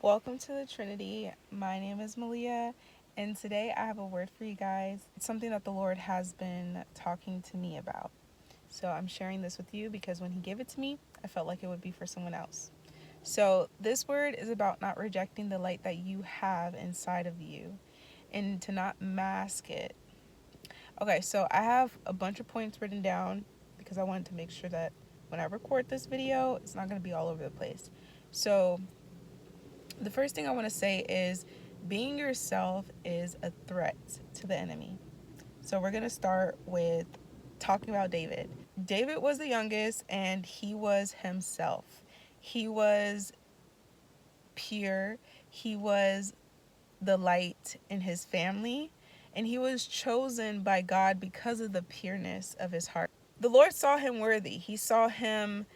Welcome to the Trinity. My name is Malia, and today I have a word for you guys. It's something that the Lord has been talking to me about. So I'm sharing this with you because when He gave it to me, I felt like it would be for someone else. So this word is about not rejecting the light that you have inside of you and to not mask it. Okay, so I have a bunch of points written down because I wanted to make sure that when I record this video, it's not going to be all over the place. So the first thing I want to say is being yourself is a threat to the enemy. So we're going to start with talking about David. David was the youngest and he was himself. He was pure. He was the light in his family, and he was chosen by God because of the pureness of his heart. The Lord saw him worthy. He saw him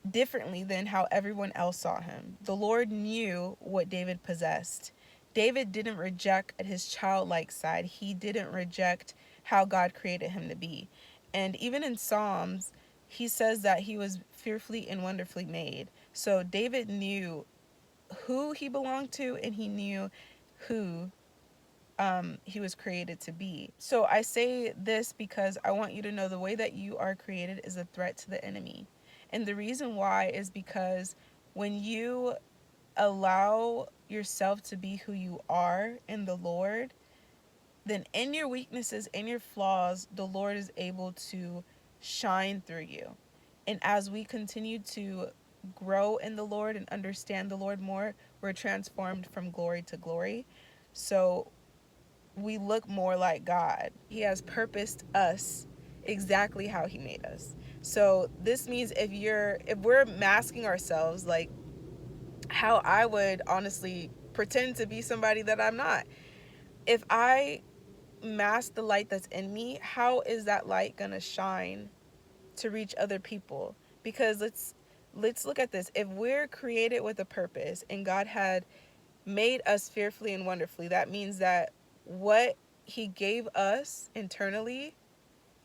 differently than how everyone else saw him. The Lord knew what David possessed. David didn't reject his childlike side. He didn't reject how God created him to be. And even in Psalms, he says that he was fearfully and wonderfully made. So David knew who he belonged to, and he knew who he was created to be. So I say this because I want you to know the way that you are created is a threat to the enemy. And the reason why is because when you allow yourself to be who you are in the Lord, then in your weaknesses, in your flaws, the Lord is able to shine through you. And as we continue to grow in the Lord and understand the Lord more, we're transformed from glory to glory. So we look more like God. He has purposed us exactly how He made us. So this means if we're masking ourselves, like how I would honestly pretend to be somebody that I'm not. If I mask the light that's in me, how is that light gonna shine to reach other people? Because let's look at this. If we're created with a purpose and God had made us fearfully and wonderfully, that means that what He gave us internally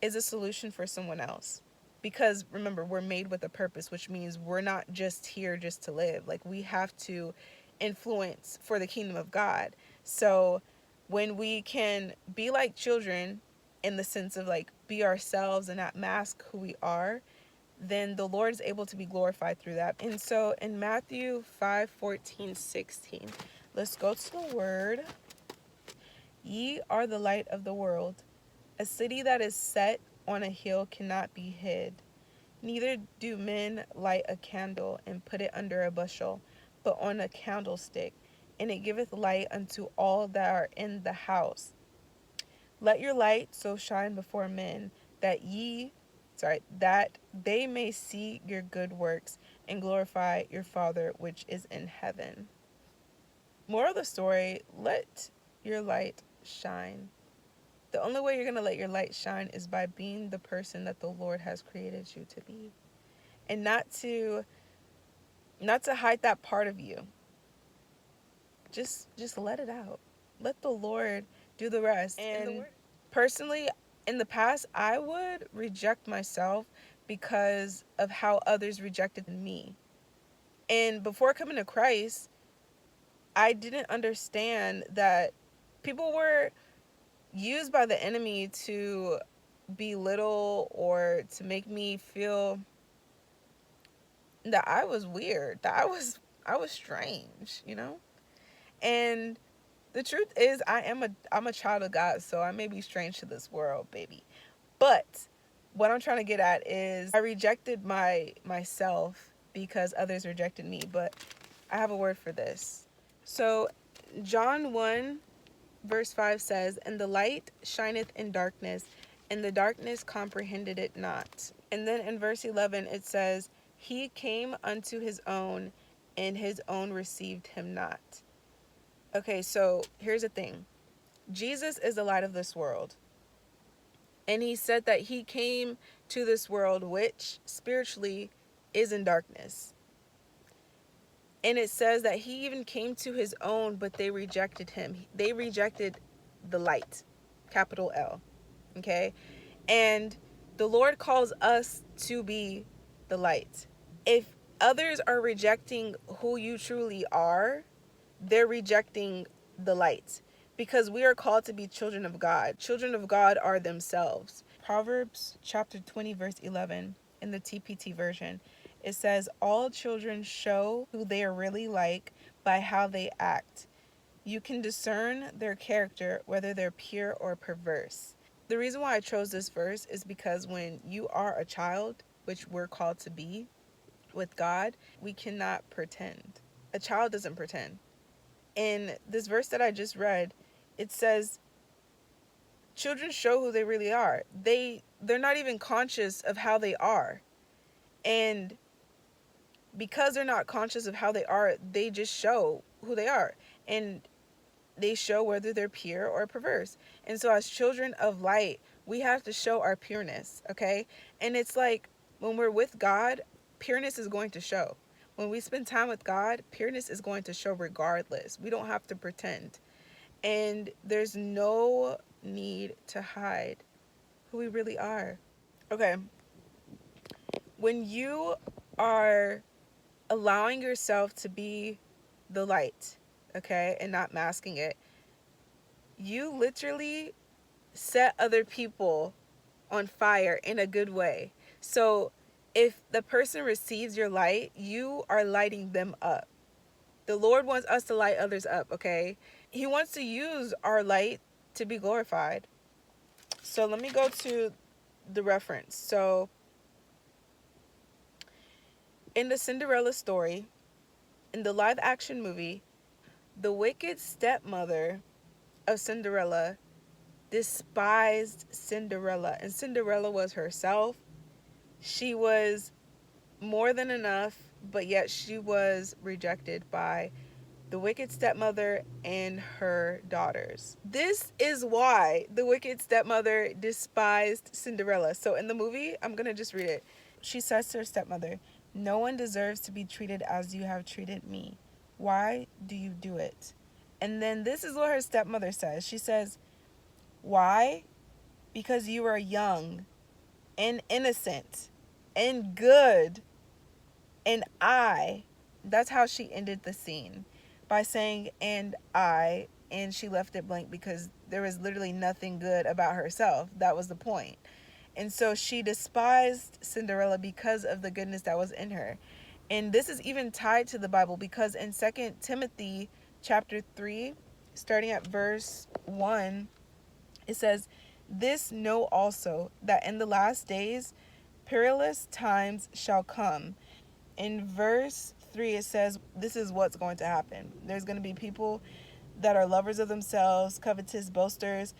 is a solution for someone else. Because remember, we're made with a purpose, which means we're not just here just to live. Like, we have to influence for the kingdom of God. So when we can be like children in the sense of like be ourselves and not mask who we are, then the Lord is able to be glorified through that. And so in Matthew 5:14-16, let's go to the word. Ye are the light of the world. A city that is set on a hill cannot be hid. Neither do men light a candle and put it under a bushel, but on a candlestick, and it giveth light unto all that are in the house. Let your light so shine before men that that they may see your good works and glorify your Father which is in heaven. Moral of the story, let your light shine. The only way you're going to let your light shine is by being the person that the Lord has created you to be. And not to hide that part of you. Just let it out. Let the Lord do the rest. And personally, in the past, I would reject myself because of how others rejected me. And before coming to Christ, I didn't understand that people were used by the enemy to belittle or to make me feel that I was weird, that I was strange, you know? And the truth is I'm a child of God, so I may be strange to this world, baby. But what I'm trying to get at is I rejected myself because others rejected me, but I have a word for this. So John 1 verse 5 says, "And the light shineth in darkness, and the darkness comprehended it not." And then in verse 11 it says, "He came unto his own, and his own received him not." Okay, so here's the thing. Jesus is the light of this world. And he said that he came to this world which spiritually is in darkness. And it says that he even came to his own, but they rejected him. They rejected the light, capital L. Okay? And the Lord calls us to be the light. If others are rejecting who you truly are, they're rejecting the light. Because we are called to be children of God. Children of God are themselves. Proverbs chapter 20, verse 11, in the TPT version, it says, all children show who they are really like by how they act. You can discern their character, whether they're pure or perverse. The reason why I chose this verse is because when you are a child, which we're called to be with God, we cannot pretend. A child doesn't pretend. In this verse that I just read, it says children show who they really are. They're not even conscious of how they are. And because they're not conscious of how they are, they just show who they are. And they show whether they're pure or perverse. And so as children of light, we have to show our pureness, okay? And it's like when we're with God, pureness is going to show. When we spend time with God, pureness is going to show regardless. We don't have to pretend. And there's no need to hide who we really are. Okay. When you are allowing yourself to be the light, okay, and not masking it, you literally set other people on fire in a good way. So if the person receives your light, you are lighting them up. The Lord wants us to light others up, okay? He wants to use our light to be glorified. So let me go to the reference. So in the Cinderella story, in the live action movie, the wicked stepmother of Cinderella despised Cinderella, and Cinderella was herself. She was more than enough, but yet she was rejected by the wicked stepmother and her daughters. This is why the wicked stepmother despised Cinderella. So in the movie, I'm going to just read it. She says to her stepmother, "No one deserves to be treated as you have treated me. Why do you do it?" And then this is what her stepmother says. She says, "Why? Because you are young and innocent and good. And I," that's how she ended the scene, by saying, "and I," and she left it blank because there was literally nothing good about herself. That was the point. And so she despised Cinderella because of the goodness that was in her. And this is even tied to the Bible because in 2 Timothy chapter 3, starting at verse 1, it says, "This know also, that in the last days perilous times shall come." In verse 3, it says, this is what's going to happen. There's going to be people that are lovers of themselves, covetous, boasters,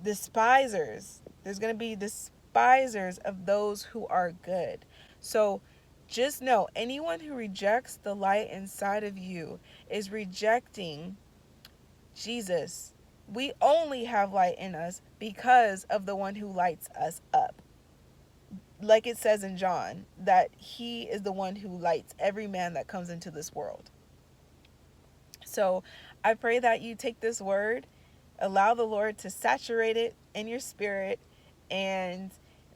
despisers. There's going to be despisers of those who are good. So just know, anyone who rejects the light inside of you is rejecting Jesus. We only have light in us because of the one who lights us up. Like it says in John, that he is the one who lights every man that comes into this world. So I pray that you take this word, allow the Lord to saturate it in your spirit, and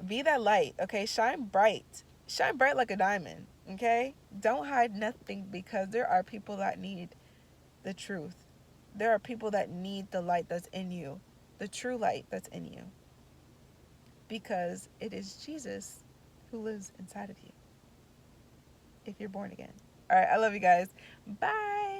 be that light, okay? Shine bright. Shine bright like a diamond, okay? Don't hide nothing, because there are people that need the truth. There are people that need the light that's in you, the true light that's in you, because it is Jesus who lives inside of you if you're born again. All right, I love you guys. Bye.